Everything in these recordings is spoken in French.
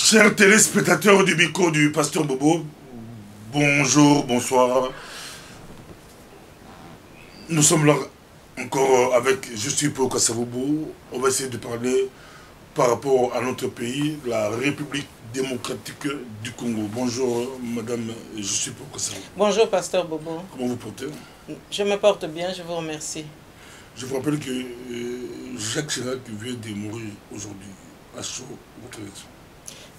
Chers téléspectateurs du micro du Pasteur Bobo, bonjour, bonsoir. Nous sommes là encore avec Je suis pour Kassavoubou. On va essayer de parler par rapport à notre pays, la République démocratique du Congo. Bonjour madame, Je suis pour Kassavoubou. Bonjour Pasteur Bobo. Comment vous portez? Je me porte bien, je vous remercie. Je vous rappelle que Jacques Chirac vient de mourir aujourd'hui à chaud, votre élection.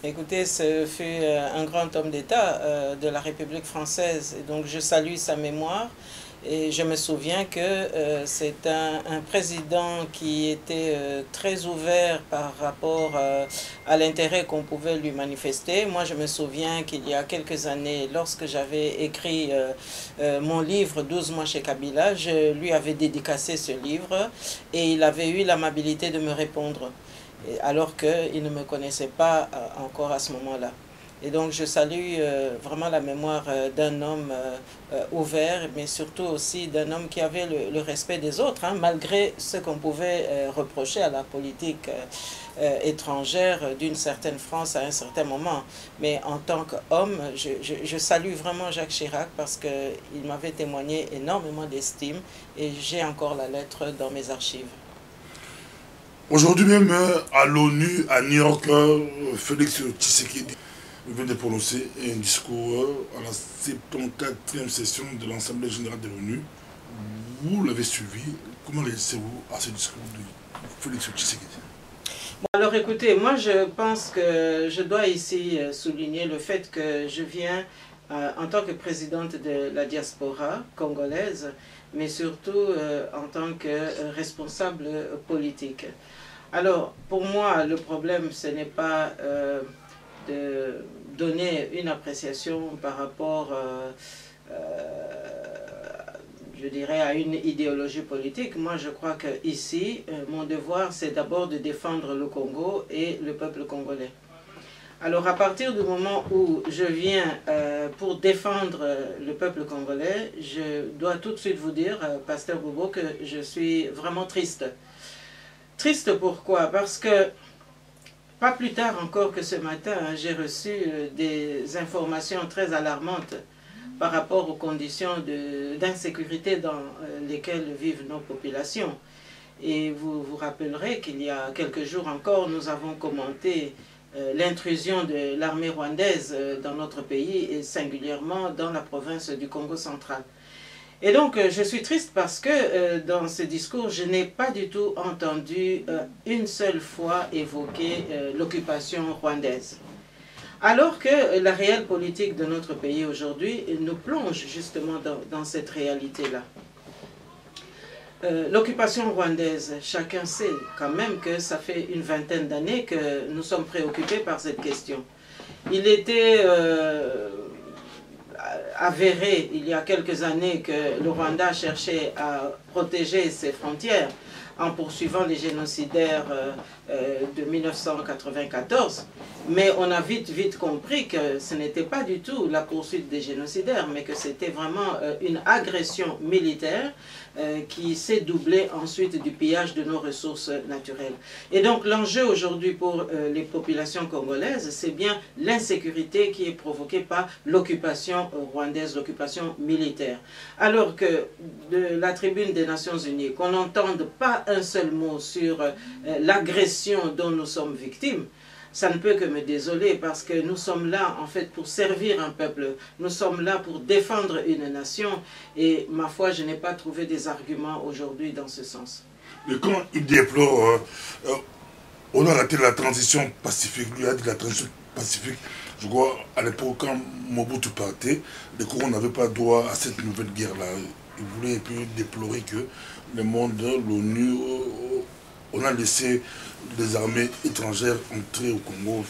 Écoutez, ce fut un grand homme d'État de la République française, et donc je salue sa mémoire. Et je me souviens que c'est un président qui était très ouvert par rapport à l'intérêt qu'on pouvait lui manifester. Moi, je me souviens qu'il y a quelques années, lorsque j'avais écrit mon livre « 12 mois chez Kabila », je lui avais dédicacé ce livre et il avait eu l'amabilité de me répondre, alors qu'il ne me connaissait pas encore à ce moment-là. Et donc je salue vraiment la mémoire d'un homme ouvert, mais surtout aussi d'un homme qui avait le respect des autres, hein, malgré ce qu'on pouvait reprocher à la politique étrangère d'une certaine France à un certain moment. Mais en tant qu'homme, je salue vraiment Jacques Chirac parce qu'il m'avait témoigné énormément d'estime et j'ai encore la lettre dans mes archives. Aujourd'hui même, à l'ONU, à New York, Félix Tshisekedi vient de prononcer un discours à la 74e session de l'Assemblée générale de l'ONU. Vous l'avez suivi. Comment réagissez-vous à ce discours de Félix Tshisekedi? Bon, alors écoutez, moi je pense que je dois ici souligner le fait que je viens en tant que présidente de la diaspora congolaise, mais surtout en tant que responsable politique. Alors, pour moi, le problème, ce n'est pas de donner une appréciation par rapport, je dirais, à une idéologie politique. Moi, je crois qu'ici, mon devoir, c'est d'abord de défendre le Congo et le peuple congolais. Alors, à partir du moment où je viens pour défendre le peuple congolais, je dois tout de suite vous dire, Pasteur Bobo, que je suis vraiment triste. Triste pourquoi? Parce que pas plus tard encore que ce matin, j'ai reçu des informations très alarmantes par rapport aux conditions d'insécurité dans lesquelles vivent nos populations. Et vous vous rappellerez qu'il y a quelques jours encore, nous avons commenté l'intrusion de l'armée rwandaise dans notre pays et singulièrement dans la province du Congo central. Et donc, je suis triste parce que dans ce discours, je n'ai pas du tout entendu une seule fois évoquer l'occupation rwandaise. Alors que la réelle politique de notre pays aujourd'hui nous plonge justement dans cette réalité-là. L'occupation rwandaise, chacun sait quand même que ça fait une vingtaine d'années que nous sommes préoccupés par cette question. Il était avéré il y a quelques années que le Rwanda cherchait à protéger ses frontières en poursuivant les génocidaires de 1994. Mais on a vite compris que ce n'était pas du tout la poursuite des génocidaires, mais que c'était vraiment une agression militaire qui s'est doublée ensuite du pillage de nos ressources naturelles. Et donc l'enjeu aujourd'hui pour les populations congolaises, c'est bien l'insécurité qui est provoquée par l'occupation rwandaise, l'occupation militaire. Alors que de la tribune des Nations Unies, qu'on n'entende pas un seul mot sur l'agression dont nous sommes victimes, ça ne peut que me désoler parce que nous sommes là en fait pour servir un peuple, nous sommes là pour défendre une nation et ma foi je n'ai pas trouvé des arguments aujourd'hui dans ce sens. Mais quand il déplore, on a raté la transition pacifique, lui a dit la transition pacifique, je crois à l'époque quand Mobutu partait, les Congolais n'avaient pas droit à cette nouvelle guerre-là. Il voulait et puis déplorer que le monde, l'ONU, on a laissé les armées étrangères entrer au Congo,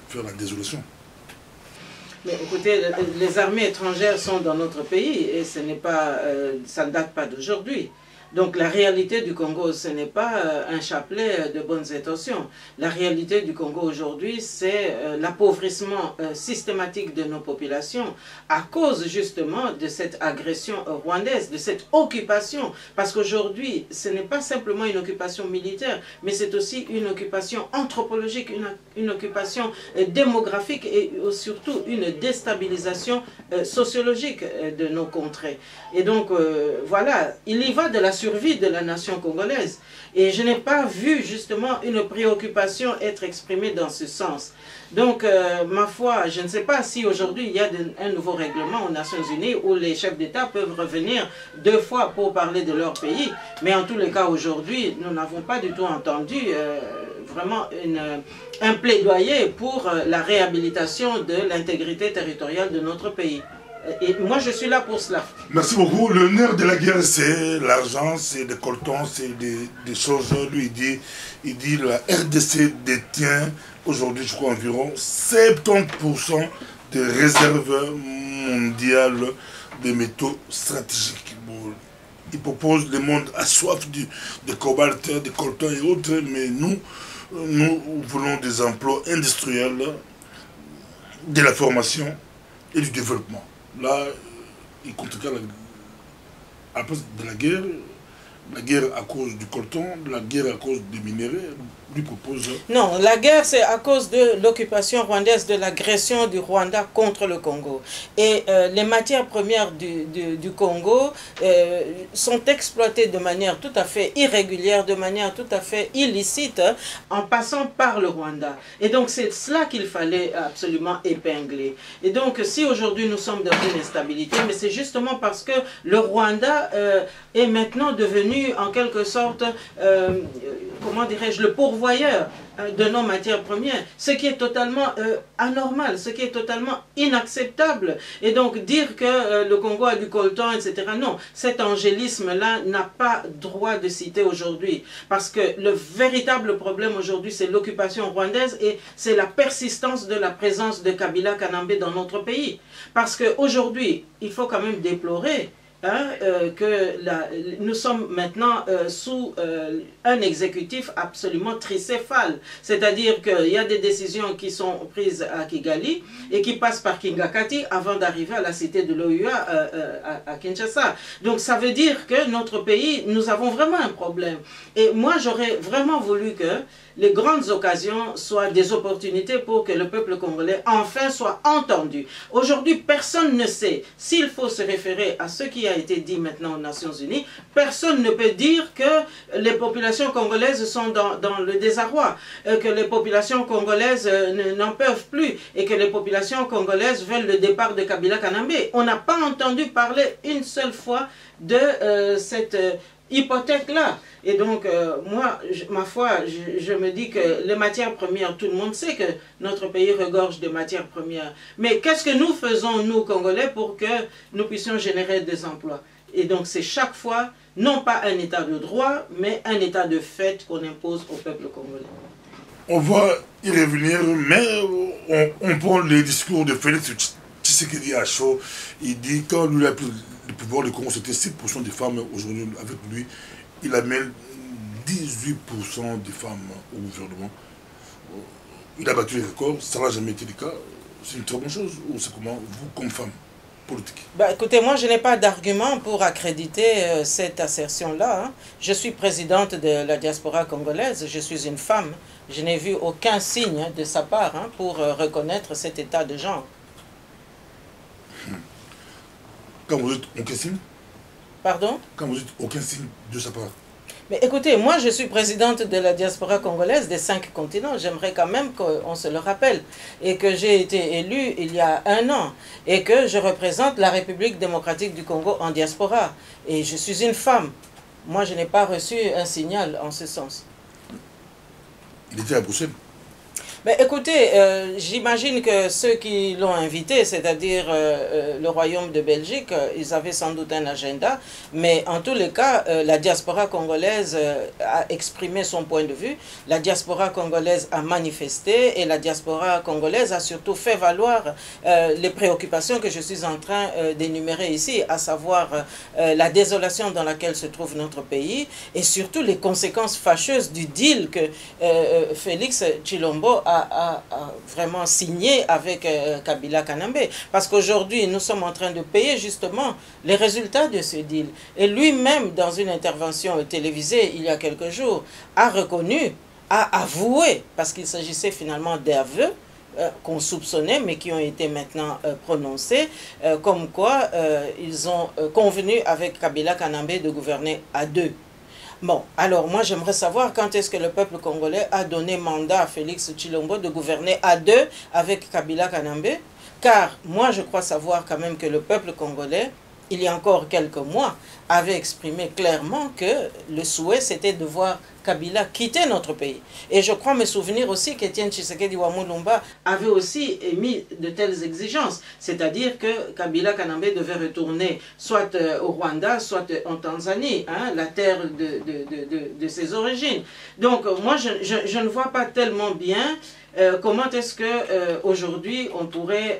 faire la désolation. Mais écoutez, les armées étrangères sont dans notre pays et ce n'est pas, ça ne date pas d'aujourd'hui. Donc la réalité du Congo, ce n'est pas un chapelet de bonnes intentions. La réalité du Congo aujourd'hui, c'est l'appauvrissement systématique de nos populations à cause justement de cette agression rwandaise, de cette occupation. Parce qu'aujourd'hui, ce n'est pas simplement une occupation militaire, mais c'est aussi une occupation anthropologique, une occupation démographique et surtout une déstabilisation sociologique de nos contrées. Et donc, voilà, il y va de la survie de la nation congolaise. Et je n'ai pas vu justement une préoccupation être exprimée dans ce sens. Donc, ma foi, je ne sais pas si aujourd'hui il y a un nouveau règlement aux Nations Unies où les chefs d'État peuvent revenir 2 fois pour parler de leur pays. Mais en tous les cas, aujourd'hui, nous n'avons pas du tout entendu vraiment un plaidoyer pour la réhabilitation de l'intégrité territoriale de notre pays. Et moi, je suis là pour cela. Merci beaucoup. Le nerf de la guerre, c'est l'argent, c'est des coltons, c'est des choses. Lui, il dit la RDC détient aujourd'hui, je crois, environ 70% des réserves mondiales de métaux stratégiques. Bon, il propose le monde à soif de cobalt, de coltan et autres, mais nous voulons des emplois industriels, de la formation et du développement. Là, il contrecarre à cause de la guerre à cause du coltan, la guerre à cause des minéraux, lui propose... Non, la guerre c'est à cause de l'occupation rwandaise, de l'agression du Rwanda contre le Congo. Et les matières premières du Congo sont exploitées de manière tout à fait irrégulière, de manière tout à fait illicite, en passant par le Rwanda. Et donc c'est cela qu'il fallait absolument épingler. Et donc si aujourd'hui nous sommes dans une instabilité, mais c'est justement parce que le Rwanda est maintenant devenu en quelque sorte, comment dirais-je, le pourvoyeur de nos matières premières, ce qui est totalement anormal, ce qui est totalement inacceptable. Et donc dire que le Congo a du coltan, etc. Non, cet angélisme-là n'a pas droit de citer aujourd'hui. Parce que le véritable problème aujourd'hui, c'est l'occupation rwandaise et c'est la persistance de la présence de Kabila Kanambe dans notre pays. Parce qu'aujourd'hui, il faut quand même déplorer que nous sommes maintenant sous un exécutif absolument tricéphale. C'est-à-dire qu'il y a des décisions qui sont prises à Kigali et qui passent par Kingakati avant d'arriver à la cité de l'OUA à Kinshasa. Donc ça veut dire que notre pays, nous avons vraiment un problème. Et moi j'aurais vraiment voulu que les grandes occasions soient des opportunités pour que le peuple congolais enfin soit entendu. Aujourd'hui, personne ne sait s'il faut se référer à ce qui a été dit maintenant aux Nations Unies. Personne ne peut dire que les populations congolaises sont dans le désarroi, que les populations congolaises n'en peuvent plus et que les populations congolaises veulent le départ de Kabila Kanambe. On n'a pas entendu parler une seule fois de cette hypothèque-là. Et donc, moi, ma foi, je me dis que les matières premières, tout le monde sait que notre pays regorge de matières premières. Mais qu'est-ce que nous faisons, nous, Congolais, pour que nous puissions générer des emplois? Et donc, c'est chaque fois, non pas un état de droit, mais un état de fait qu'on impose au peuple congolais. On va y revenir, mais on prend les discours de Félix Tshisekedi à chaud. Il dit quand lui a pris le pouvoir, le Congo, c'était 6% des femmes. Aujourd'hui, avec lui, il amène 18% des femmes au gouvernement. Il a battu les records, ça n'a jamais été le cas. C'est une très bonne chose. Ou c'est comment, vous, comme femme politique? Bah, écoutez, moi, je n'ai pas d'argument pour accréditer cette assertion-là. Hein. Je suis présidente de la diaspora congolaise, je suis une femme. Je n'ai vu aucun signe de sa part pour reconnaître cet état de genre. Quand vous dites aucun signe? Pardon? Quand vous dites aucun signe de sa part? Mais écoutez, moi je suis présidente de la diaspora congolaise des 5 continents. J'aimerais quand même qu'on se le rappelle. Et que j'ai été élue il y a 1 an. Et que je représente la République démocratique du Congo en diaspora. Et je suis une femme. Moi je n'ai pas reçu un signal en ce sens. Il était à Bruxelles? Ben, écoutez, j'imagine que ceux qui l'ont invité, c'est-à-dire le Royaume de Belgique, ils avaient sans doute un agenda, mais en tous les cas, la diaspora congolaise a exprimé son point de vue, la diaspora congolaise a manifesté et la diaspora congolaise a surtout fait valoir les préoccupations que je suis en train d'énumérer ici, à savoir la désolation dans laquelle se trouve notre pays et surtout les conséquences fâcheuses du deal que Félix Tshilombo a vraiment signé avec Kabila Kanambe. Parce qu'aujourd'hui, nous sommes en train de payer justement les résultats de ce deal. Et lui-même, dans une intervention télévisée il y a quelques jours, a reconnu, a avoué, parce qu'il s'agissait finalement d'aveux, qu'on soupçonnait, mais qui ont été maintenant prononcés, comme quoi ils ont convenu avec Kabila Kanambe de gouverner à deux. Bon, alors moi j'aimerais savoir quand est-ce que le peuple congolais a donné mandat à Félix Tshilombo de gouverner à deux avec Kabila Kanambe, car moi je crois savoir quand même que le peuple congolais, il y a encore quelques mois, avait exprimé clairement que le souhait c'était de voir Kabila quitter notre pays. Et je crois me souvenir aussi qu'Étienne Tshisekedi Wamulumba avait aussi émis de telles exigences, c'est-à-dire que Kabila Kanambe devait retourner soit au Rwanda, soit en Tanzanie, hein, la terre de ses origines. Donc moi je ne vois pas tellement bien comment est-ce que aujourd'hui on pourrait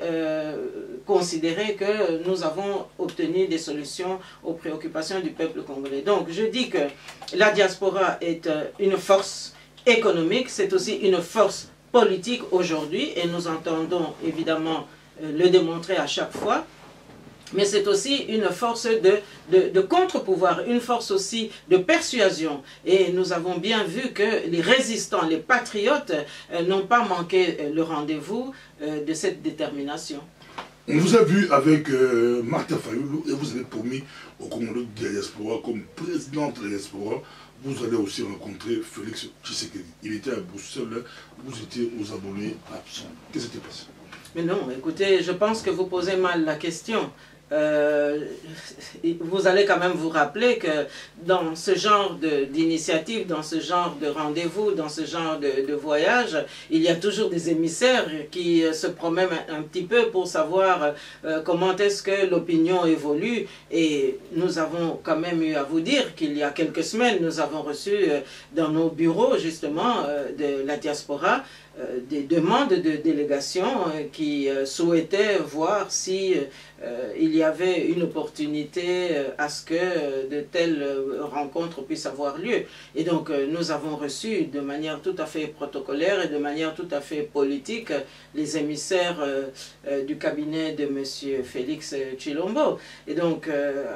considérer que nous avons obtenu des solutions aux préoccupations du peuple congolais. Donc je dis que la diaspora est une force économique, c'est aussi une force politique aujourd'hui et nous entendons évidemment le démontrer à chaque fois. Mais c'est aussi une force de contre-pouvoir, une force aussi de persuasion. Et nous avons bien vu que les résistants, les patriotes, n'ont pas manqué le rendez-vous de cette détermination. On vous a vu avec Martha Fayulu et vous avez promis au Congolais de la diaspora, comme présidente de la diaspora, vous allez aussi rencontrer Félix Tshisekedi. Il était à Bruxelles, vous étiez aux abonnés absents. Qu'est-ce qui s'est passé? Mais non, écoutez, je pense que vous posez mal la question. Vous allez quand même vous rappeler que dans ce genre d'initiative, dans ce genre de rendez-vous, dans ce genre de voyage, il y a toujours des émissaires qui se promènent un petit peu pour savoir comment est-ce que l'opinion évolue. Et nous avons quand même eu à vous dire qu'il y a quelques semaines, nous avons reçu dans nos bureaux justement de la diaspora des demandes de délégation qui souhaitaient voir si il y avait une opportunité à ce que de telles rencontres puissent avoir lieu. Et donc nous avons reçu de manière tout à fait protocolaire et de manière tout à fait politique les émissaires du cabinet de M. Félix Tshilombo. Et donc,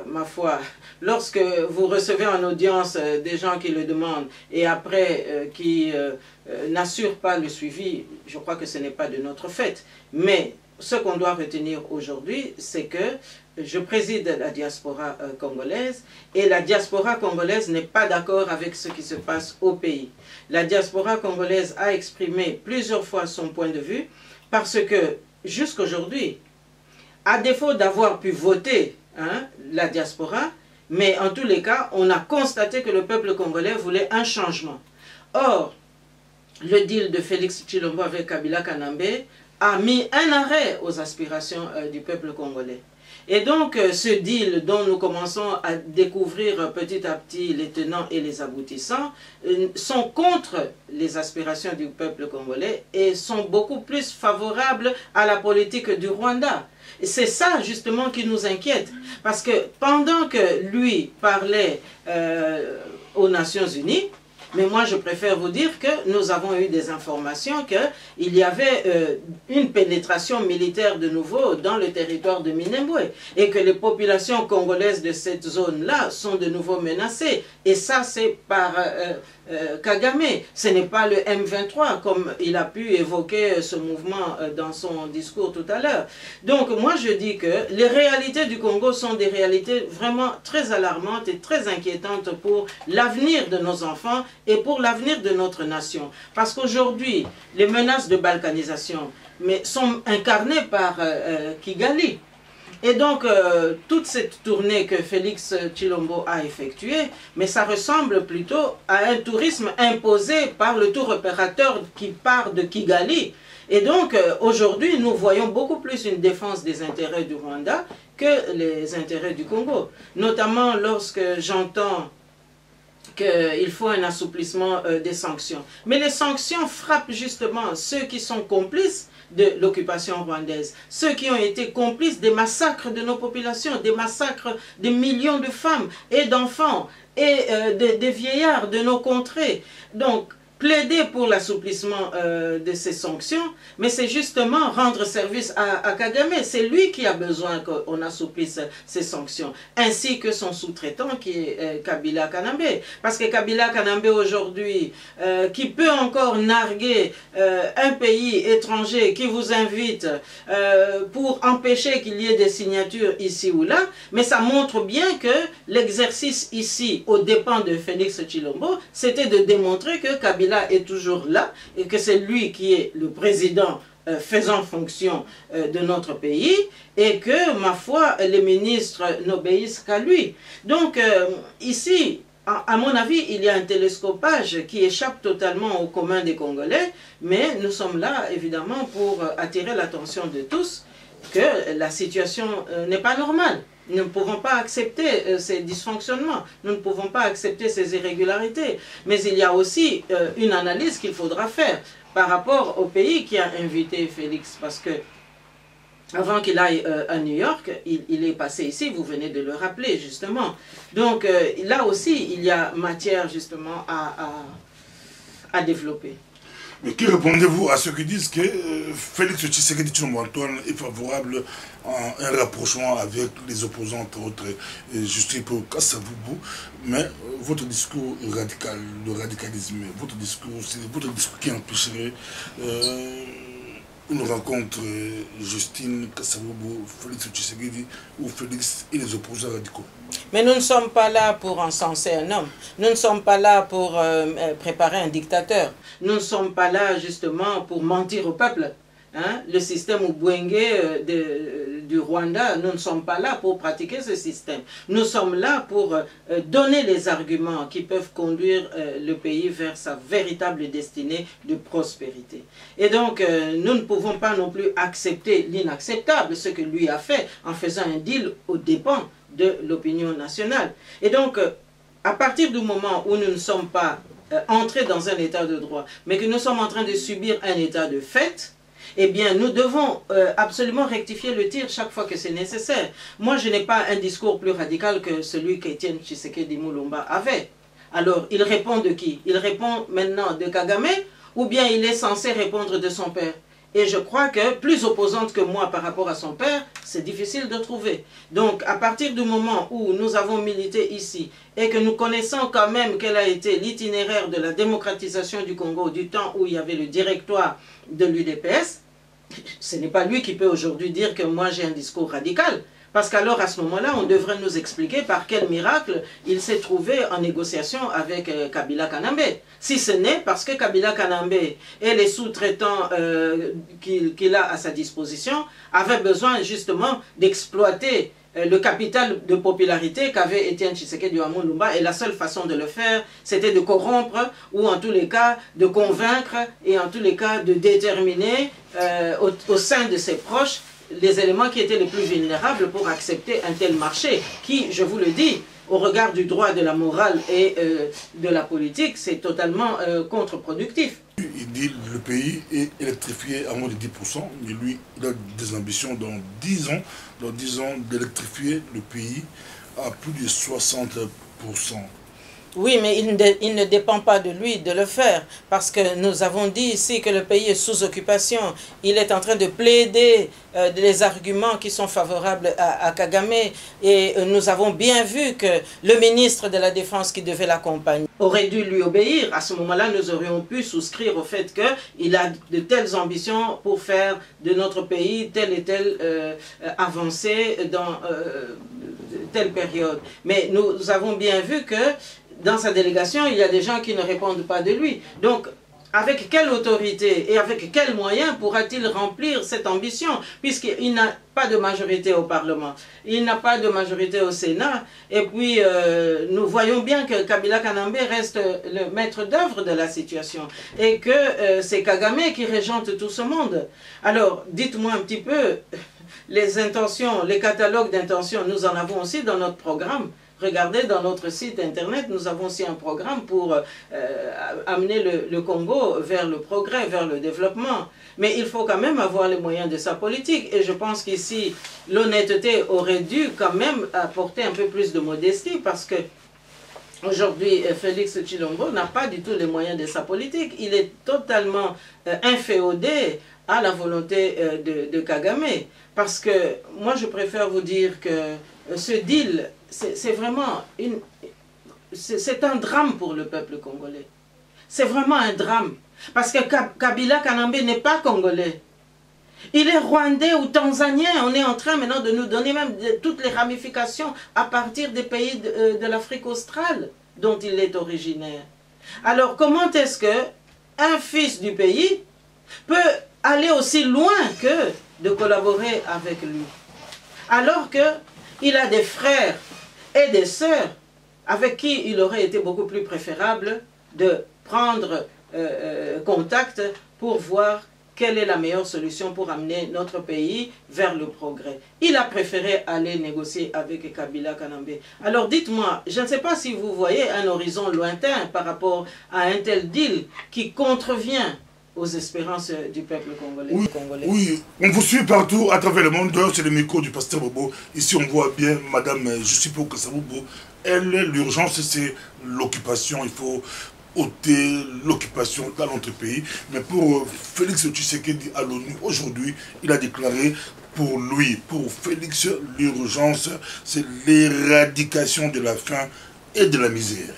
ma foi, lorsque vous recevez en audience des gens qui le demandent et après qui n'assurent pas le suivi, je crois que ce n'est pas de notre fait. Mais ce qu'on doit retenir aujourd'hui, c'est que je préside la diaspora congolaise et la diaspora congolaise n'est pas d'accord avec ce qui se passe au pays. La diaspora congolaise a exprimé plusieurs fois son point de vue parce que jusqu'aujourd'hui, à défaut d'avoir pu voter la diaspora, mais en tous les cas, on a constaté que le peuple congolais voulait un changement. Or, le deal de Félix Tshilombo avec Kabila Kanambe a mis un arrêt aux aspirations du peuple congolais. Et donc, ce deal dont nous commençons à découvrir petit à petit les tenants et les aboutissants sont contre les aspirations du peuple congolais et sont beaucoup plus favorables à la politique du Rwanda. C'est ça justement qui nous inquiète, parce que pendant que lui parlait aux Nations Unies, mais moi, je préfère vous dire que nous avons eu des informations qu'il y avait une pénétration militaire de nouveau dans le territoire de Minembwe et que les populations congolaises de cette zone-là sont de nouveau menacées. Et ça, c'est par Kagame. Ce n'est pas le M23, comme il a pu évoquer ce mouvement dans son discours tout à l'heure. Donc, moi, je dis que les réalités du Congo sont des réalités vraiment très alarmantes et très inquiétantes pour l'avenir de nos enfants et pour l'avenir de notre nation. Parce qu'aujourd'hui, les menaces de balkanisation sont incarnées par Kigali. Et donc, toute cette tournée que Félix Tshilombo a effectuée, mais ça ressemble plutôt à un tourisme imposé par le tour opérateur qui part de Kigali. Et donc, aujourd'hui, nous voyons beaucoup plus une défense des intérêts du Rwanda que les intérêts du Congo. Notamment lorsque j'entends qu'il faut un assouplissement des sanctions. Mais les sanctions frappent justement ceux qui sont complices de l'occupation rwandaise, ceux qui ont été complices des massacres de nos populations, des massacres de millions de femmes et d'enfants et des vieillards de nos contrées. Donc, plaider pour l'assouplissement de ces sanctions, mais c'est justement rendre service à Kagame. C'est lui qui a besoin qu'on assouplisse ces sanctions, ainsi que son sous-traitant qui est Kabila Kanambe. Parce que Kabila Kanambe aujourd'hui, qui peut encore narguer un pays étranger qui vous invite pour empêcher qu'il y ait des signatures ici ou là, mais ça montre bien que l'exercice ici, aux dépens de Félix Tshilombo, c'était de démontrer que Kabila est toujours là et que c'est lui qui est le président faisant fonction de notre pays et que, ma foi, les ministres n'obéissent qu'à lui. Donc, ici, à mon avis, il y a un télescopage qui échappe totalement au commun des Congolais, mais nous sommes là, évidemment, pour attirer l'attention de tous que la situation n'est pas normale. Nous ne pouvons pas accepter ces dysfonctionnements, nous ne pouvons pas accepter ces irrégularités. Mais il y a aussi une analyse qu'il faudra faire par rapport au pays qui a invité Félix, parce que avant qu'il aille à New York, il est passé ici, vous venez de le rappeler justement. Donc là aussi, il y a matière justement à développer. Mais que répondez-vous à ceux qui disent que Félix Tshisekedi Tshilombo Antoine est favorable à un rapprochement avec les opposants, entre autres Justin Kassavubu, mais votre discours est radical, le radicalisme, votre discours, c'est votre discours qui empêcherait une rencontre Justine Kassavubu, Félix Tshisekedi ou Félix et les opposants radicaux. Mais nous ne sommes pas là pour encenser un homme. Nous ne sommes pas là pour préparer un dictateur. Nous ne sommes pas là justement pour mentir au peuple. Hein? Le système Ubwenge du Rwanda, nous ne sommes pas là pour pratiquer ce système. Nous sommes là pour donner les arguments qui peuvent conduire le pays vers sa véritable destinée de prospérité. Et donc, nous ne pouvons pas non plus accepter l'inacceptable, ce que lui a fait en faisant un deal aux dépens de l'opinion nationale. Et donc, à partir du moment où nous ne sommes pas entrés dans un état de droit, mais que nous sommes en train de subir un état de fait, eh bien, nous devons absolument rectifier le tir chaque fois que c'est nécessaire. Moi, je n'ai pas un discours plus radical que celui qu'Étienne Tshisekedi Mulumba avait. Alors, il répond de qui? Il répond maintenant de Kagame, ou bien il est censé répondre de son père? Et je crois que plus opposante que moi par rapport à son père, c'est difficile de trouver. Donc, à partir du moment où nous avons milité ici et que nous connaissons quand même quel a été l'itinéraire de la démocratisation du Congo du temps où il y avait le directoire de l'UDPS, ce n'est pas lui qui peut aujourd'hui dire que moi j'ai un discours radical. Parce qu'alors, à ce moment-là, on devrait nous expliquer par quel miracle il s'est trouvé en négociation avec Kabila Kanambe. Si ce n'est parce que Kabila Kanambe et les sous-traitants qu'il a à sa disposition avaient besoin justement d'exploiter le capital de popularité qu'avait Étienne Tshisekedi Mulumba, et la seule façon de le faire, c'était de corrompre, ou en tous les cas, de convaincre, et en tous les cas, de déterminer au sein de ses proches les éléments qui étaient les plus vulnérables pour accepter un tel marché, qui, je vous le dis, au regard du droit, de la morale et de la politique, c'est totalement contre-productif. Il dit que le pays est électrifié à moins de 10%, mais lui, il a des ambitions dans 10 ans d'électrifier le pays à plus de 60%. Oui, mais il ne dépend pas de lui de le faire, parce que nous avons dit ici que le pays est sous occupation. Il est en train de plaider des arguments qui sont favorables à Kagame, et nous avons bien vu que le ministre de la Défense qui devait l'accompagner aurait dû lui obéir. À ce moment-là, nous aurions pu souscrire au fait qu'il a de telles ambitions pour faire de notre pays telle et telle avancée dans telle période. Mais nous avons bien vu que dans sa délégation, il y a des gens qui ne répondent pas de lui. Donc, avec quelle autorité et avec quels moyens pourra-t-il remplir cette ambition, puisqu'il n'a pas de majorité au Parlement, il n'a pas de majorité au Sénat, et puis nous voyons bien que Kabila Kanambe reste le maître d'œuvre de la situation, et que c'est Kagame qui régente tout ce monde. Alors, dites-moi un petit peu, les intentions, les catalogues d'intentions, nous en avons aussi dans notre programme. Regardez, dans notre site internet, nous avons aussi un programme pour amener le Congo vers le progrès, vers le développement. Mais il faut quand même avoir les moyens de sa politique. Et je pense qu'ici, l'honnêteté aurait dû quand même apporter un peu plus de modestie, parce que aujourd'hui, Félix Tshilombo n'a pas du tout les moyens de sa politique. Il est totalement inféodé à la volonté de Kagame. Parce que moi, je préfère vous dire que ce deal, c'est vraiment c'est un drame pour le peuple congolais. C'est vraiment un drame. Parce que Kabila Kanambe n'est pas congolais. Il est rwandais ou tanzanien. On est en train maintenant de nous donner même toutes les ramifications à partir des pays de l'Afrique australe dont il est originaire. Alors comment est-ce que un fils du pays peut aller aussi loin que de collaborer avec lui, alors qu'il a des frères et des sœurs avec qui il aurait été beaucoup plus préférable de prendre contact pour voir quelle est la meilleure solution pour amener notre pays vers le progrès. Il a préféré aller négocier avec Kabila Kanambe. Alors dites-moi, je ne sais pas si vous voyez un horizon lointain par rapport à un tel deal qui contrevient aux espérances du peuple congolais. Oui, oui, on vous suit partout à travers le monde. C'est le micro du pasteur Bobo. Ici, on voit bien Madame Jussipo Kassabobo. Elle, l'urgence, c'est l'occupation. Il faut ôter l'occupation dans notre pays. Mais pour Félix Tshisekedi à l'ONU, aujourd'hui, il a déclaré pour lui, pour Félix, l'urgence, c'est l'éradication de la faim et de la misère.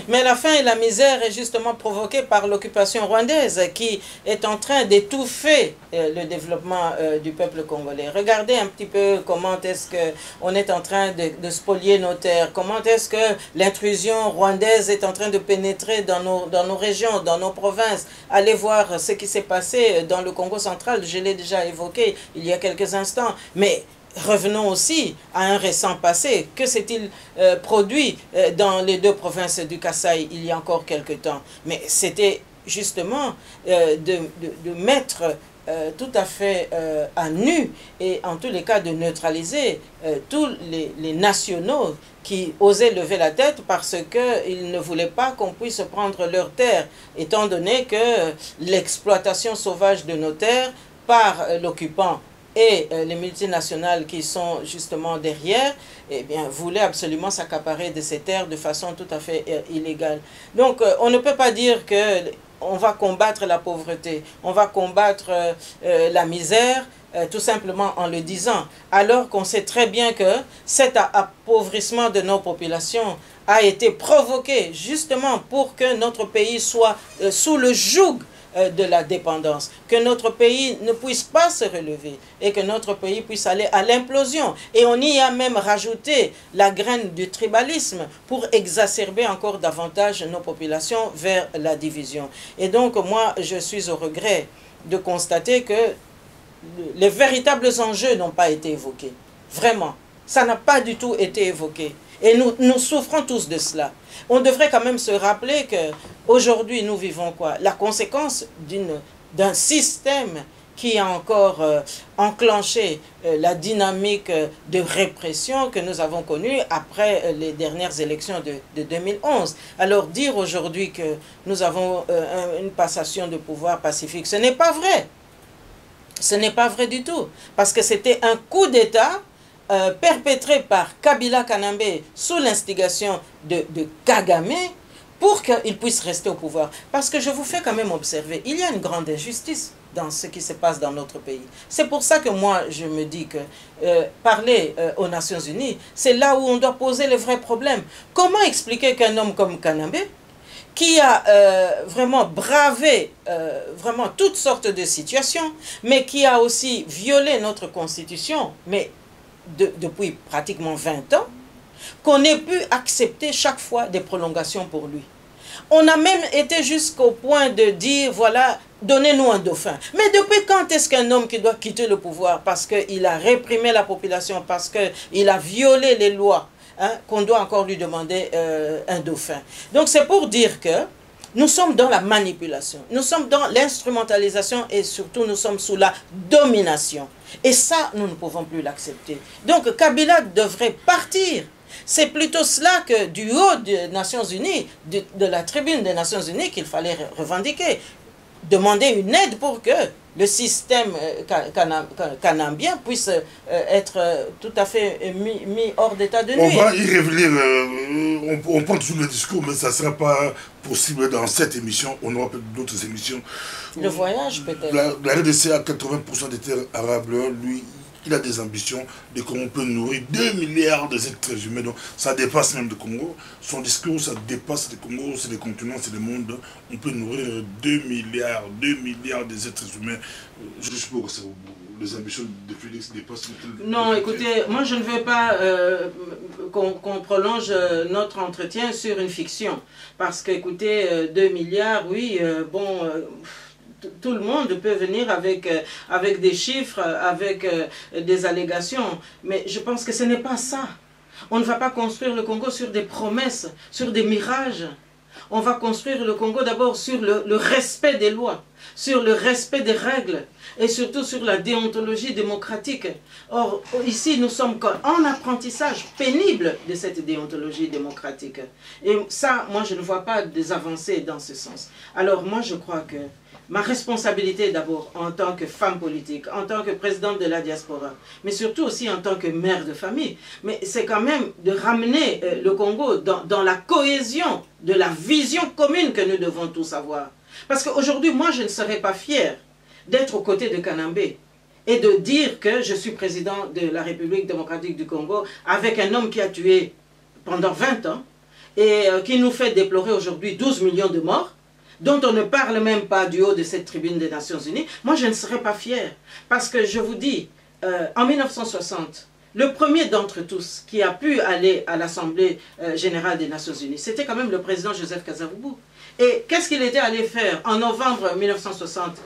Mais la faim et la misère est justement provoquée par l'occupation rwandaise qui est en train d'étouffer le développement du peuple congolais. Regardez un petit peu comment est-ce qu'on est en train de spolier nos terres, comment est-ce que l'intrusion rwandaise est en train de pénétrer dans nos régions, dans nos provinces. Allez voir ce qui s'est passé dans le Congo central, je l'ai déjà évoqué il y a quelques instants, mais revenons aussi à un récent passé. Que s'est-il produit dans les deux provinces du Kasaï il y a encore quelque temps? Mais c'était justement de mettre tout à fait à nu et en tous les cas de neutraliser tous les nationaux qui osaient lever la tête parce qu'ils ne voulaient pas qu'on puisse prendre leurs terres, étant donné que l'exploitation sauvage de nos terres par l'occupant et les multinationales qui sont justement derrière, eh bien, voulaient absolument s'accaparer de ces terres de façon tout à fait illégale. Donc, on ne peut pas dire que on va combattre la pauvreté, on va combattre la misère, tout simplement en le disant, alors qu'on sait très bien que cet appauvrissement de nos populations a été provoqué justement pour que notre pays soit sous le joug de la dépendance, que notre pays ne puisse pas se relever et que notre pays puisse aller à l'implosion. Et on y a même rajouté la graine du tribalisme pour exacerber encore davantage nos populations vers la division. Et donc moi, je suis au regret de constater que les véritables enjeux n'ont pas été évoqués. Vraiment, ça n'a pas du tout été évoqué. Et nous souffrons tous de cela. On devrait quand même se rappeler qu'aujourd'hui, nous vivons quoi? La conséquence d'un système qui a encore enclenché la dynamique de répression que nous avons connue après les dernières élections de 2011. Alors dire aujourd'hui que nous avons une passation de pouvoir pacifique, ce n'est pas vrai. Ce n'est pas vrai du tout. Parce que c'était un coup d'État perpétré par Kabila Kanambe sous l'instigation de Kagame pour qu'il puisse rester au pouvoir. Parce que je vous fais quand même observer, il y a une grande injustice dans ce qui se passe dans notre pays. C'est pour ça que moi, je me dis que parler aux Nations Unies, c'est là où on doit poser les vrais problèmes. Comment expliquer qu'un homme comme Kanambe, qui a vraiment bravé vraiment toutes sortes de situations, mais qui a aussi violé notre constitution, mais depuis pratiquement 20 ans, qu'on ait pu accepter chaque fois des prolongations pour lui. On a même été jusqu'au point de dire, voilà, donnez-nous un dauphin. Mais depuis quand est-ce qu'un homme qui doit quitter le pouvoir parce qu'il a réprimé la population, parce qu'il a violé les lois, hein, qu'on doit encore lui demander un dauphin? Donc c'est pour dire que nous sommes dans la manipulation, nous sommes dans l'instrumentalisation et surtout nous sommes sous la domination. Et ça, nous ne pouvons plus l'accepter. Donc Kabila devrait partir. C'est plutôt cela que du haut des Nations Unies, de la tribune des Nations Unies, qu'il fallait revendiquer. Demander une aide pour que le système canambien puisse être tout à fait mis hors d'état de nuire. On va y revenir, on prend toujours le discours, mais ça ne sera pas possible dans cette émission. On aura peut-être d'autres émissions. Le voyage peut-être. La RDC a 80% des terres arables, lui, il a des ambitions de comment on peut nourrir 2 milliards d'êtres humains. Donc ça dépasse même le Congo. Son discours, ça dépasse le Congo, c'est le continent, c'est le monde. On peut nourrir 2 milliards des êtres humains. Je ne sais pas que les ambitions de Félix dépassent. Non, écoutez, moi je ne veux pas qu'on prolonge notre entretien sur une fiction. Parce que, écoutez, 2 milliards, oui, bon... tout le monde peut venir avec des chiffres, avec des allégations. Mais je pense que ce n'est pas ça. On ne va pas construire le Congo sur des promesses, sur des mirages. On va construire le Congo d'abord sur le respect des lois, sur le respect des règles et surtout sur la déontologie démocratique. Or, ici, nous sommes en apprentissage pénible de cette déontologie démocratique. Et ça, moi, je ne vois pas des avancées dans ce sens. Alors, moi, je crois que ma responsabilité d'abord en tant que femme politique, en tant que présidente de la diaspora, mais surtout aussi en tant que mère de famille, mais c'est quand même de ramener le Congo dans la cohésion de la vision commune que nous devons tous avoir. Parce qu'aujourd'hui, moi, je ne serais pas fière d'être aux côtés de Kanambé et de dire que je suis président de la République démocratique du Congo avec un homme qui a tué pendant 20 ans et qui nous fait déplorer aujourd'hui 12 millions de morts, dont on ne parle même pas du haut de cette tribune des Nations Unies. Moi, je ne serais pas fière. Parce que je vous dis, en 1960, le premier d'entre tous qui a pu aller à l'Assemblée générale des Nations Unies, c'était quand même le président Joseph Kasavubu. Et qu'est-ce qu'il était allé faire en novembre 1960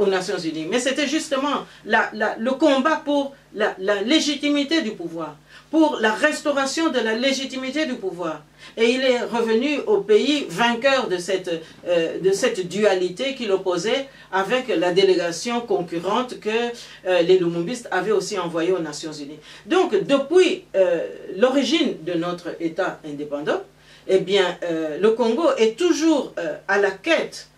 aux Nations Unies? Mais c'était justement le combat pour la légitimité du pouvoir, pour la restauration de la légitimité du pouvoir. Et il est revenu au pays vainqueur de cette dualité qu'il opposait avec la délégation concurrente que les Lumumbistes avaient aussi envoyée aux Nations Unies. Donc, depuis l'origine de notre État indépendant, eh bien, le Congo est toujours à la quête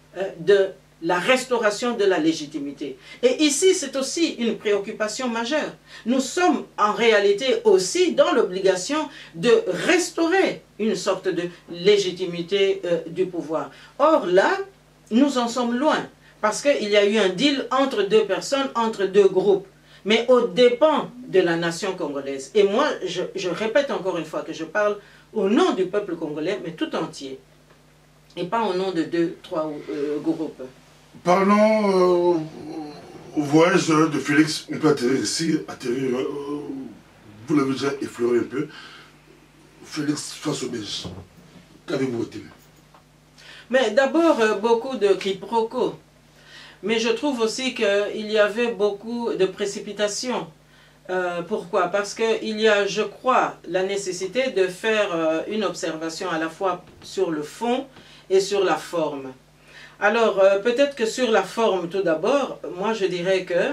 de la restauration de la légitimité. Et ici, c'est aussi une préoccupation majeure. Nous sommes en réalité aussi dans l'obligation de restaurer une sorte de légitimité du pouvoir. Or là, nous en sommes loin, parce qu'il y a eu un deal entre deux personnes, entre deux groupes, mais aux dépens de la nation congolaise. Et moi, je répète encore une fois que je parle au nom du peuple congolais, mais tout entier, et pas au nom de 2-3 groupes. Parlons au voyage de Félix. On peut atterrir ici, vous l'avez déjà effleuré un peu. Félix face aux Belges, qu'avez-vous retenu? Mais d'abord, beaucoup de quiproquos. Mais je trouve aussi qu'il y avait beaucoup de précipitations. Pourquoi? Parce qu'il y a, je crois, la nécessité de faire une observation à la fois sur le fond et sur la forme. Alors, peut-être que sur la forme, tout d'abord, moi je dirais que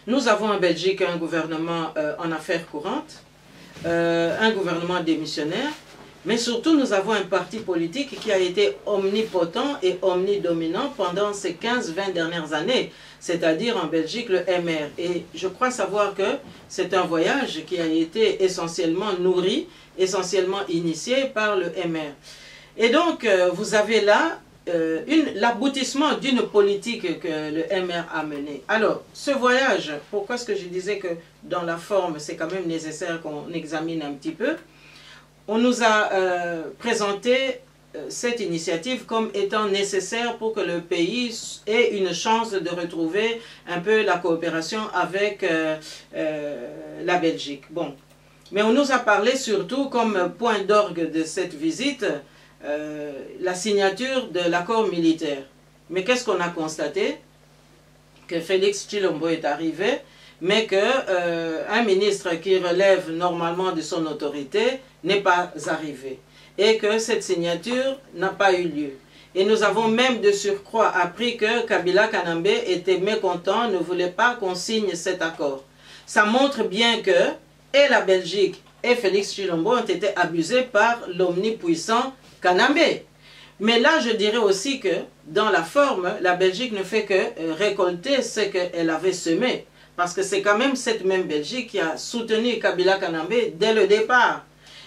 nous avons en Belgique un gouvernement en affaires courantes, un gouvernement démissionnaire, mais surtout nous avons un parti politique qui a été omnipotent et omnidominant pendant ces 15-20 dernières années, c'est-à-dire en Belgique le MR. Et je crois savoir que c'est un voyage qui a été essentiellement nourri, essentiellement initié par le MR. Et donc, vous avez là l'aboutissement d'une politique que le MR a menée. Alors, ce voyage, pourquoi est-ce que je disais que dans la forme, c'est quand même nécessaire qu'on examine un petit peu? On nous a présenté cette initiative comme étant nécessaire pour que le pays ait une chance de retrouver un peu la coopération avec la Belgique. Bon. Mais on nous a parlé surtout comme point d'orgue de cette visite la signature de l'accord militaire. Mais qu'est-ce qu'on a constaté? Que Félix Tshilombo est arrivé, mais qu'un ministre qui relève normalement de son autorité n'est pas arrivé. Et que cette signature n'a pas eu lieu. Et nous avons même de surcroît appris que Kabila Kanambe était mécontent, ne voulait pas qu'on signe cet accord. Ça montre bien que et la Belgique et Félix Tshilombo ont été abusés par l'omnipuissant Kanambe. Mais là, je dirais aussi que dans la forme, la Belgique ne fait que récolter ce qu'elle avait semé. Parce que c'est quand même cette même Belgique qui a soutenu Kabila Kanambe dès le départ.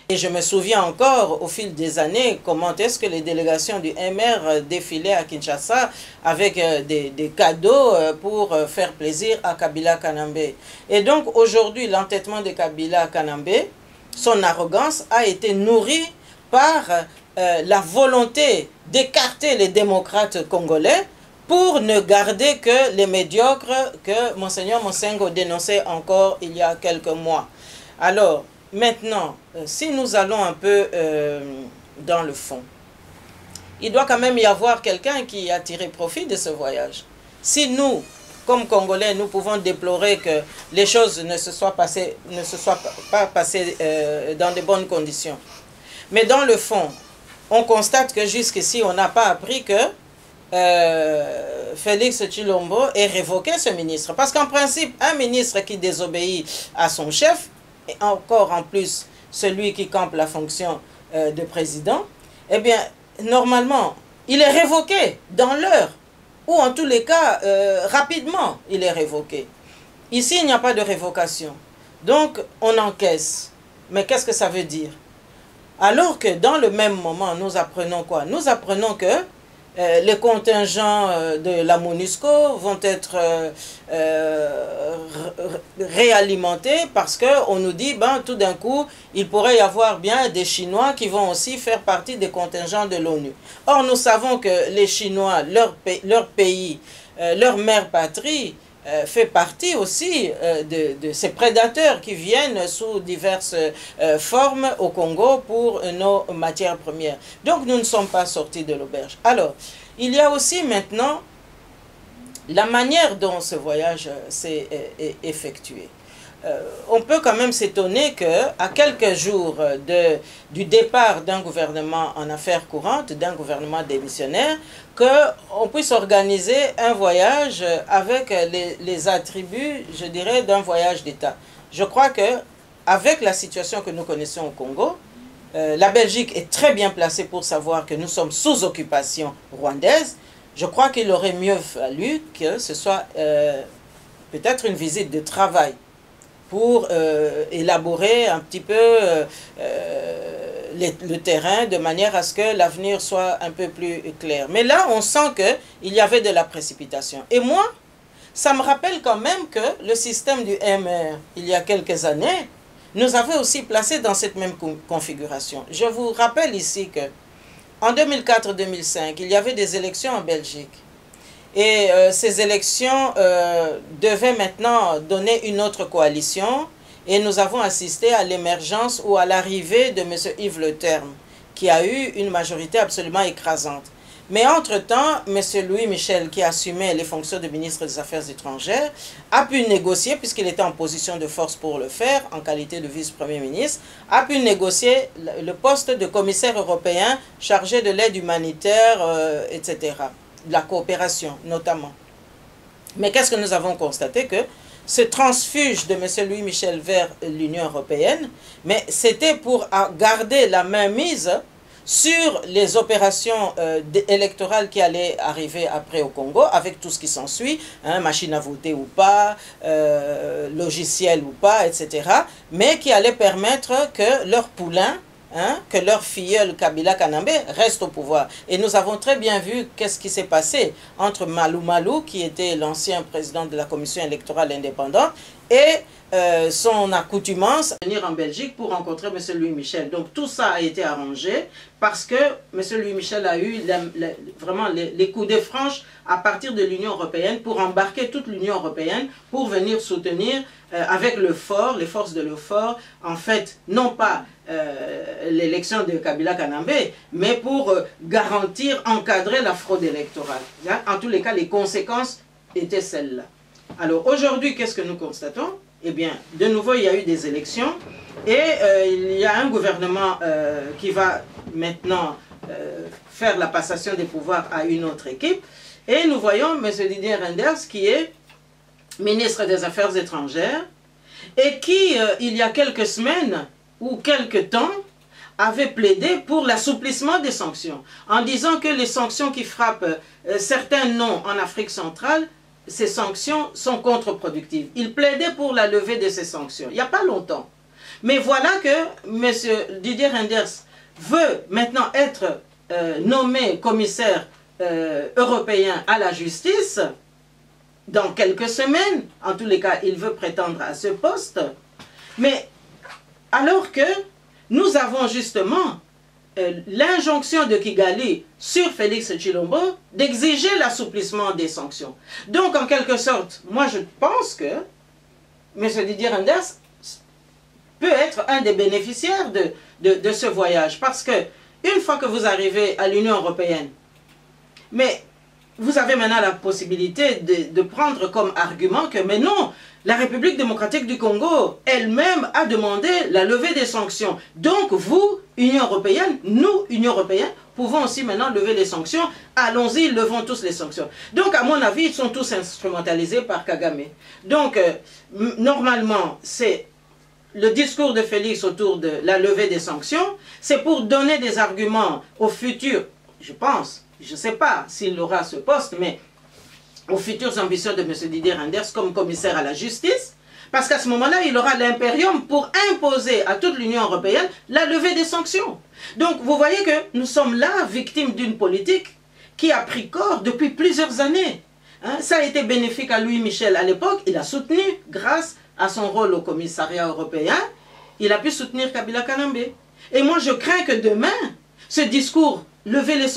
Et je me souviens encore, au fil des années, comment est-ce que les délégations du MR défilaient à Kinshasa avec des cadeaux pour faire plaisir à Kabila Kanambe. Et donc aujourd'hui, l'entêtement de Kabila Kanambe, son arrogance a été nourrie par la volonté d'écarter les démocrates congolais pour ne garder que les médiocres que Monseigneur Monsengo dénonçait encore il y a quelques mois. Alors, maintenant, si nous allons un peu dans le fond, il doit quand même y avoir quelqu'un qui a tiré profit de ce voyage. Si nous, comme Congolais, nous pouvons déplorer que les choses ne se soient pas passées dans de bonnes conditions. Mais dans le fond, on constate que jusqu'ici, on n'a pas appris que Félix Tshilombo ait révoqué ce ministre. Parce qu'en principe, un ministre qui désobéit à son chef, et encore en plus celui qui campe la fonction de président, eh bien, normalement, il est révoqué dans l'heure, ou en tous les cas, rapidement, il est révoqué. Ici, il n'y a pas de révocation. Donc, on encaisse. Mais qu'est-ce que ça veut dire? Alors que dans le même moment, nous apprenons quoi? Nous apprenons que les contingents de la MONUSCO vont être réalimentés parce qu'on nous dit, ben, tout d'un coup, il pourrait y avoir bien des Chinois qui vont aussi faire partie des contingents de l'ONU. Or, nous savons que les Chinois, leur pays, leur mère patrie, fait partie aussi de ces prédateurs qui viennent sous diverses formes au Congo pour nos matières premières. Donc nous ne sommes pas sortis de l'auberge. Alors, il y a aussi maintenant la manière dont ce voyage s'est effectué. On peut quand même s'étonner qu'à quelques jours du départ d'un gouvernement en affaires courantes, d'un gouvernement démissionnaire, qu'on puisse organiser un voyage avec les attributs, je dirais, d'un voyage d'État. Je crois qu'avec la situation que nous connaissons au Congo, la Belgique est très bien placée pour savoir que nous sommes sous occupation rwandaise. Je crois qu'il aurait mieux fallu que ce soit peut-être une visite de travail pour élaborer un petit peu le terrain de manière à ce que l'avenir soit un peu plus clair. Mais là, on sent qu'il y avait de la précipitation. Et moi, ça me rappelle quand même que le système du MR, il y a quelques années, nous avait aussi placé dans cette même configuration. Je vous rappelle ici que en 2004-2005, il y avait des élections en Belgique. Et ces élections devaient maintenant donner une autre coalition. Et nous avons assisté à l'émergence ou à l'arrivée de M. Yves Le Terme, qui a eu une majorité absolument écrasante. Mais entre-temps, M. Louis Michel, qui assumait les fonctions de ministre des Affaires étrangères, a pu négocier, puisqu'il était en position de force pour le faire, en qualité de vice-premier ministre, a pu négocier le poste de commissaire européen chargé de l'aide humanitaire, etc., de la coopération notamment. Mais qu'est-ce que nous avons constaté? Que ce transfuge de M. Louis Michel vers l'Union européenne, mais c'était pour garder la mainmise sur les opérations électorales qui allaient arriver après au Congo, avec tout ce qui s'ensuit, hein, machine à voter ou pas, logiciel ou pas, etc., mais qui allait permettre que leur poulain, que leur filleul Kabila Kanambe reste au pouvoir. Et nous avons très bien vu qu'est-ce qui s'est passé entre Malou Malou, qui était l'ancien président de la commission électorale indépendante, et son accoutumance à venir en Belgique pour rencontrer M. Louis Michel. Donc tout ça a été arrangé parce que M. Louis Michel a eu vraiment les coups de franche à partir de l'Union européenne pour embarquer toute l'Union européenne pour venir soutenir avec le fort, les forces de l'EUFOR, en fait, non pas l'élection de Kabila Kanambe, mais pour garantir, encadrer la fraude électorale. En tous les cas, les conséquences étaient celles-là. Alors aujourd'hui, qu'est-ce que nous constatons? Eh bien, de nouveau, il y a eu des élections et il y a un gouvernement qui va maintenant faire la passation des pouvoirs à une autre équipe. Et nous voyons M. Didier Reynders qui est ministre des Affaires étrangères et qui, il y a quelques semaines ou quelques temps, avait plaidé pour l'assouplissement des sanctions, en disant que les sanctions qui frappent certains noms en Afrique centrale, ces sanctions sont contre-productives. Il plaidait pour la levée de ces sanctions, il n'y a pas longtemps. Mais voilà que M. Didier Reynders veut maintenant être nommé commissaire européen à la justice dans quelques semaines. En tous les cas, il veut prétendre à ce poste. Mais alors que nous avons justement l'injonction de Kigali sur Félix Tshilombo d'exiger l'assouplissement des sanctions. Donc, en quelque sorte, moi je pense que M. Didier Reynders peut être un des bénéficiaires de ce voyage. Parce que, une fois que vous arrivez à l'Union européenne, mais vous avez maintenant la possibilité de prendre comme argument que, mais non, la République démocratique du Congo elle-même a demandé la levée des sanctions. Donc vous, Union européenne, nous, Union européenne, pouvons aussi maintenant lever les sanctions. Allons-y, levons tous les sanctions. Donc à mon avis, ils sont tous instrumentalisés par Kagame. Donc normalement, c'est le discours de Félix autour de la levée des sanctions, c'est pour donner des arguments au futur, je pense, je ne sais pas s'il aura ce poste, mais aux futures ambitions de M. Didier Reynders comme commissaire à la justice, parce qu'à ce moment-là, il aura l'impérium pour imposer à toute l'Union européenne la levée des sanctions. Donc, vous voyez que nous sommes là, victimes d'une politique qui a pris corps depuis plusieurs années. Hein, ça a été bénéfique à Louis Michel à l'époque, il a soutenu, grâce à son rôle au commissariat européen, il a pu soutenir Kabila Kanambe. Et moi, je crains que demain, ce discours, lever les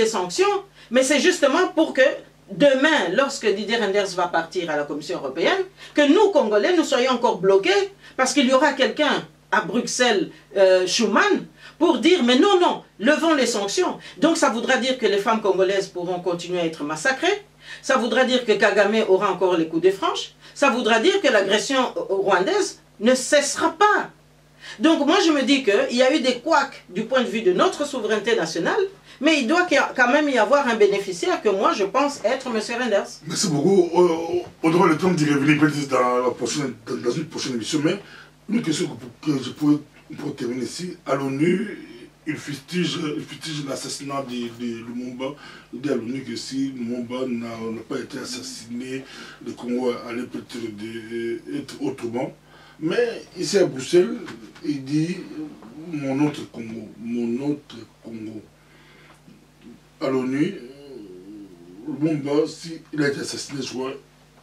sanctions, mais c'est justement pour que demain, lorsque Didier Reynders va partir à la Commission européenne, que nous, Congolais, nous soyons encore bloqués, parce qu'il y aura quelqu'un à Bruxelles, Schuman, pour dire, mais non, non, levons les sanctions. Donc ça voudra dire que les femmes congolaises pourront continuer à être massacrées, ça voudra dire que Kagame aura encore les coups de franche, ça voudra dire que l'agression rwandaise ne cessera pas. Donc moi je me dis qu'il y a eu des couacs du point de vue de notre souveraineté nationale, mais il doit quand même y avoir un bénéficiaire que moi je pense être M. Reynders. Merci beaucoup. On aura le temps d'y revenir peut-être dans une prochaine émission, mais une question que je pourrais terminer ici. À l'ONU, il fustige l'assassinat de Lumumba. Il dit à l'ONU que si Lumumba n'a pas été assassiné, le Congo allait peut-être être autrement. Mais ici à Bruxelles, il dit mon autre Congo, mon autre Congo. À l'ONU, Lumumba, s'il a été assassiné, je crois,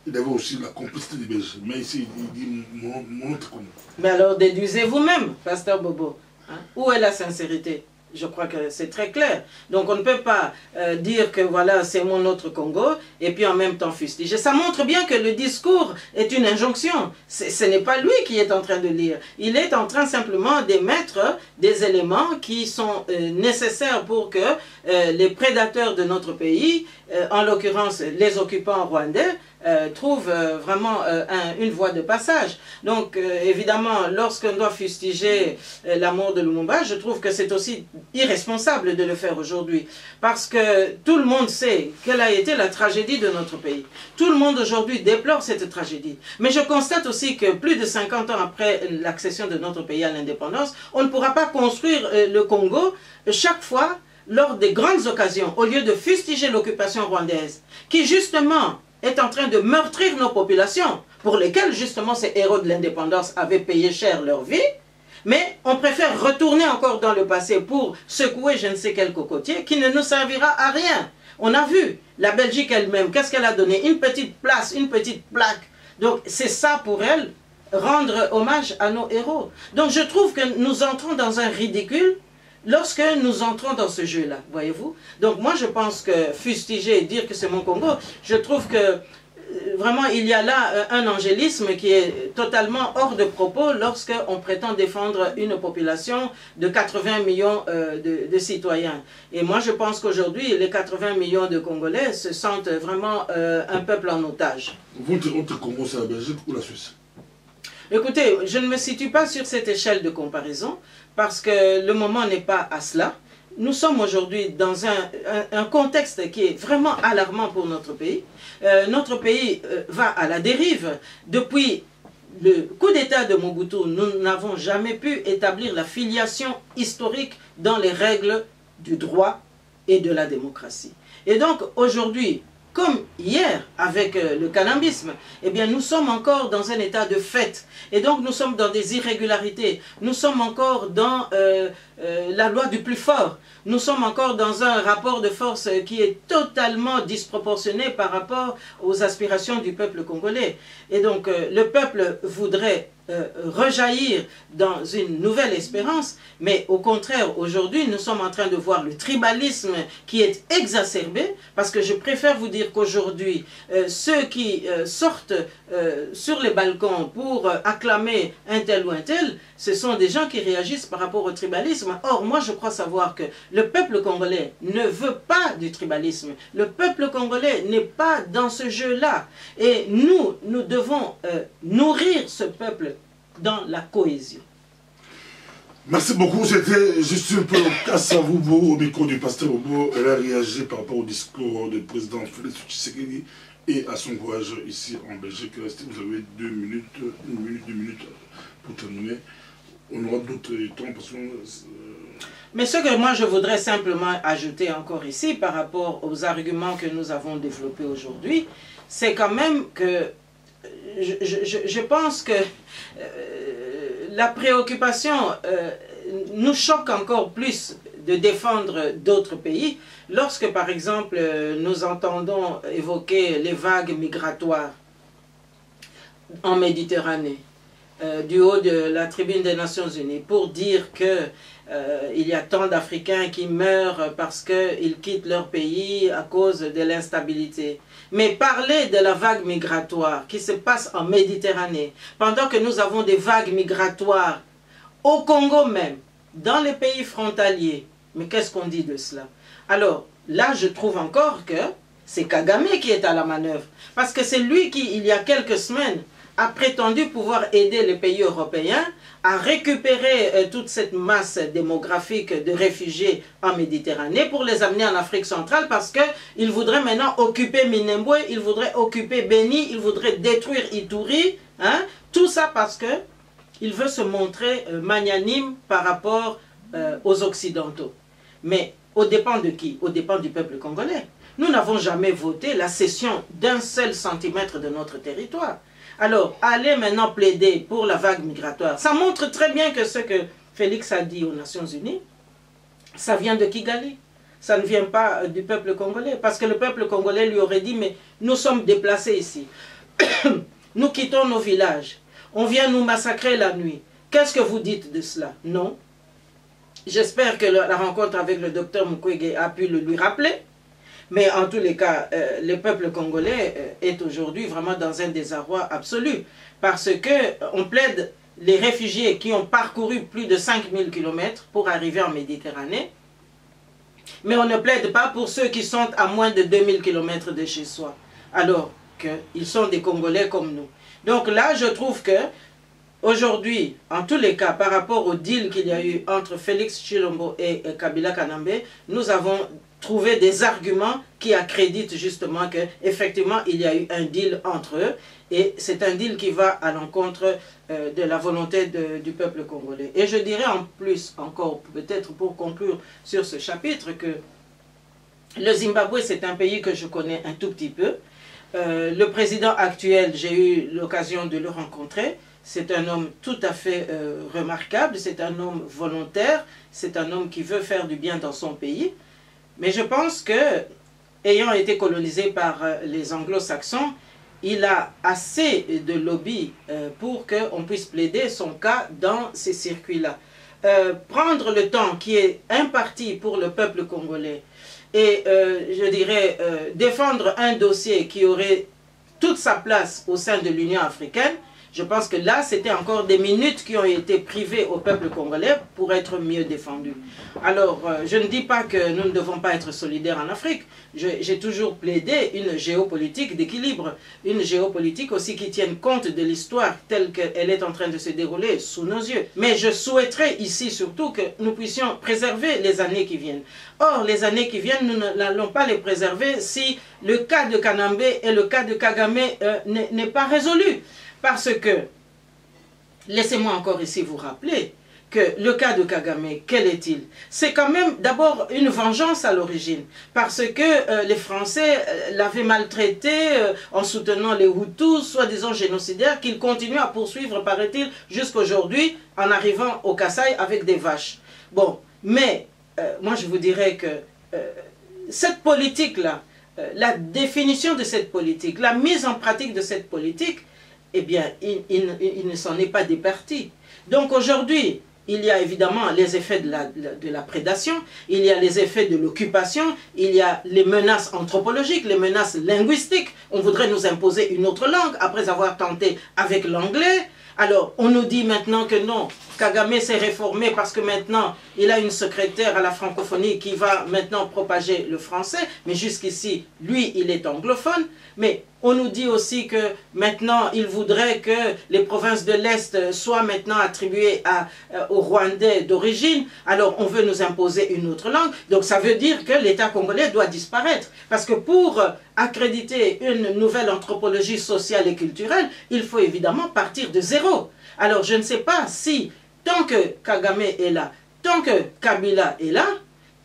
il avait aussi la complicité des Belges. Mais ici, il dit mon autre Congo. Mais alors déduisez vous-même, Pasteur Bobo. Hein? Où est la sincérité? Je crois que c'est très clair. Donc on ne peut pas dire que voilà, c'est mon autre Congo et puis en même temps fustiger. Ça montre bien que le discours est une injonction. Ce n'est pas lui qui est en train de lire. Il est en train simplement d'émettre des éléments qui sont nécessaires pour que les prédateurs de notre pays, en l'occurrence les occupants rwandais, trouvent vraiment une voie de passage. Donc évidemment, lorsqu'on doit fustiger la mort de Lumumba, je trouve que c'est aussi irresponsable de le faire aujourd'hui. Parce que tout le monde sait quelle a été la tragédie de notre pays. Tout le monde aujourd'hui déplore cette tragédie. Mais je constate aussi que plus de 50 ans après l'accession de notre pays à l'indépendance, on ne pourra pas construire le Congo chaque fois lors des grandes occasions, au lieu de fustiger l'occupation rwandaise, qui justement est en train de meurtrir nos populations, pour lesquelles justement ces héros de l'indépendance avaient payé cher leur vie, mais on préfère retourner encore dans le passé pour secouer je ne sais quel cocotier qui ne nous servira à rien. On a vu, la Belgique elle-même, qu'est-ce qu'elle a donné? Une petite place, une petite plaque Donc c'est ça pour elle, rendre hommage à nos héros. Donc je trouve que nous entrons dans un ridicule lorsque nous entrons dans ce jeu-là, voyez-vous. Donc moi je pense que fustiger et dire que c'est mon Congo, je trouve que vraiment il y a là un angélisme qui est totalement hors de propos lorsqu'on prétend défendre une population de 80 millions de citoyens. Et moi je pense qu'aujourd'hui les 80 millions de Congolais se sentent vraiment un peuple en otage. Vous, entre Congo, c'est la Belgique ou la Suisse? Écoutez, je ne me situe pas sur cette échelle de comparaison parce que le moment n'est pas à cela. Nous sommes aujourd'hui dans un contexte qui est vraiment alarmant pour notre pays. Notre pays va à la dérive. Depuis le coup d'État de Mobutu, nous n'avons jamais pu établir la filiation historique dans les règles du droit et de la démocratie. Et donc aujourd'hui, comme hier avec le cannabisme, eh bien nous sommes encore dans un état de fait. Et donc nous sommes dans des irrégularités. Nous sommes encore dans la loi du plus fort. Nous sommes encore dans un rapport de force qui est totalement disproportionné par rapport aux aspirations du peuple congolais. Et donc le peuple voudrait rejaillir dans une nouvelle espérance, mais au contraire, aujourd'hui, nous sommes en train de voir le tribalisme qui est exacerbé, parce que je préfère vous dire qu'aujourd'hui, ceux qui sortent sur les balcons pour acclamer un tel ou un tel, ce sont des gens qui réagissent par rapport au tribalisme. Or, moi, je crois savoir que le peuple congolais ne veut pas du tribalisme. Le peuple congolais n'est pas dans ce jeu-là. Et nous devons nourrir ce peuple dans la cohésion. Merci beaucoup. C'était juste un peu Kassavoubo au micro du pasteur Obo. Elle a réagi par rapport au discours du président Félix Tshisekedi et à son voyage ici en Belgique. Vous avez 2 minutes, 2 minutes pour terminer. On aura d'autres temps parce que... Mais ce que moi je voudrais simplement ajouter encore ici par rapport aux arguments que nous avons développés aujourd'hui, c'est quand même que je pense que la préoccupation nous choque encore plus de défendre d'autres pays lorsque par exemple nous entendons évoquer les vagues migratoires en Méditerranée du haut de la tribune des Nations Unies pour dire que il y a tant d'Africains qui meurent parce qu'ils quittent leur pays à cause de l'instabilité. Mais parler de la vague migratoire qui se passe en Méditerranée, pendant que nous avons des vagues migratoires au Congo même, dans les pays frontaliers, mais qu'est-ce qu'on dit de cela? Alors, là, je trouve encore que c'est Kagame qui est à la manœuvre. Parce que c'est lui qui, il y a quelques semaines, a prétendu pouvoir aider les pays européens à récupérer toute cette masse démographique de réfugiés en Méditerranée pour les amener en Afrique centrale parce qu'il voudrait maintenant occuper Minembwe, il voudrait occuper Beni, il voudrait détruire Ituri, hein? Tout ça parce qu'il veut se montrer magnanime par rapport aux Occidentaux. Mais aux dépens de qui? Aux dépens du peuple congolais. Nous n'avons jamais voté la cession d'un seul centimètre de notre territoire. Alors, allez maintenant plaider pour la vague migratoire. Ça montre très bien que ce que Félix a dit aux Nations Unies, ça vient de Kigali. Ça ne vient pas du peuple congolais. Parce que le peuple congolais lui aurait dit, mais nous sommes déplacés ici. Nous quittons nos villages. On vient nous massacrer la nuit. Qu'est-ce que vous dites de cela? Non. J'espère que la rencontre avec le docteur Mukwege a pu le lui rappeler. Mais en tous les cas, le peuple congolais est aujourd'hui vraiment dans un désarroi absolu. Parce qu'on plaide les réfugiés qui ont parcouru plus de 5000 km pour arriver en Méditerranée. Mais on ne plaide pas pour ceux qui sont à moins de 2000 km de chez soi. Alors qu'ils sont des Congolais comme nous. Donc là, je trouve que aujourd'hui, en tous les cas, par rapport au deal qu'il y a eu entre Félix Tshilombo et Kabila Kanambe, nous avons trouvé des arguments qui accréditent justement qu'effectivement il y a eu un deal entre eux et c'est un deal qui va à l'encontre de la volonté du peuple congolais. Et je dirais en plus, encore peut-être pour conclure sur ce chapitre, que le Zimbabwe c'est un pays que je connais un tout petit peu. Le président actuel, j'ai eu l'occasion de le rencontrer. C'est un homme tout à fait remarquable, c'est un homme volontaire, c'est un homme qui veut faire du bien dans son pays. Mais je pense que, ayant été colonisé par les anglo-saxons, il a assez de lobby pour qu'on puisse plaider son cas dans ces circuits-là. Prendre le temps qui est imparti pour le peuple congolais et, je dirais, défendre un dossier qui aurait toute sa place au sein de l'Union africaine, je pense que là, c'était encore des minutes qui ont été privées au peuple congolais pour être mieux défendus. Alors, je ne dis pas que nous ne devons pas être solidaires en Afrique. J'ai toujours plaidé une géopolitique d'équilibre, une géopolitique aussi qui tienne compte de l'histoire telle qu'elle est en train de se dérouler sous nos yeux. Mais je souhaiterais ici surtout que nous puissions préserver les années qui viennent. Or, les années qui viennent, nous n'allons pas les préserver si le cas de Kanambe et le cas de Kagame n'est pas résolu. Parce que, laissez-moi encore ici vous rappeler que le cas de Kagame, quel est-il? C'est quand même d'abord une vengeance à l'origine, parce que les Français l'avaient maltraité en soutenant les Hutus, soi-disant génocidaires, qu'ils continuent à poursuivre, paraît-il, jusqu'aujourd'hui, en arrivant au Kasaï avec des vaches. Bon, mais moi je vous dirais que cette politique-là, la définition de cette politique, la mise en pratique de cette politique, eh bien, il ne s'en est pas départi. Donc aujourd'hui, il y a évidemment les effets de la prédation, il y a les effets de l'occupation, il y a les menaces anthropologiques, les menaces linguistiques. On voudrait nous imposer une autre langue après avoir tenté avec l'anglais. Alors, on nous dit maintenant que non, Kagame s'est réformé parce que maintenant, il a une secrétaire à la francophonie qui va maintenant propager le français. Mais jusqu'ici, lui, il est anglophone. Mais on nous dit aussi que maintenant, il voudrait que les provinces de l'Est soient maintenant attribuées aux Rwandais d'origine. Alors, on veut nous imposer une autre langue. Donc, ça veut dire que l'État congolais doit disparaître. Parce que pour accréditer une nouvelle anthropologie sociale et culturelle, il faut évidemment partir de zéro. Alors, je ne sais pas si, tant que Kagame est là, tant que Kabila est là,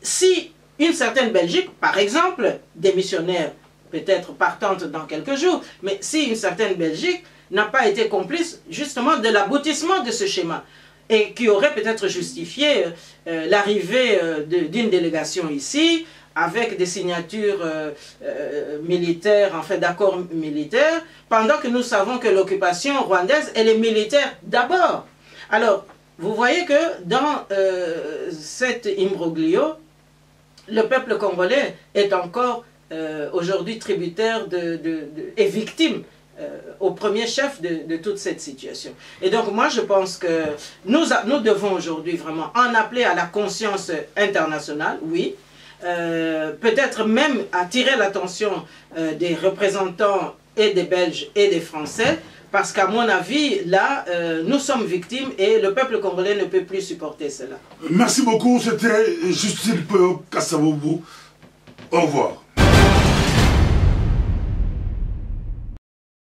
si une certaine Belgique, par exemple, des missionnaires, peut-être partantes dans quelques jours, mais si une certaine Belgique n'a pas été complice justement de l'aboutissement de ce schéma, et qui aurait peut-être justifié l'arrivée d'une délégation ici, avec des signatures militaires, en fait d'accords militaires, pendant que nous savons que l'occupation rwandaise, elle est militaire d'abord. Alors, vous voyez que dans cet imbroglio, le peuple congolais est encore aujourd'hui tributaire et victime au premier chef de toute cette situation. Et donc moi je pense que nous devons aujourd'hui vraiment en appeler à la conscience internationale, oui, peut-être même attirer l'attention des représentants et des Belges et des Français, parce qu'à mon avis, là, nous sommes victimes et le peuple congolais ne peut plus supporter cela. Merci beaucoup, c'était Justine Kassavoubou. Au revoir.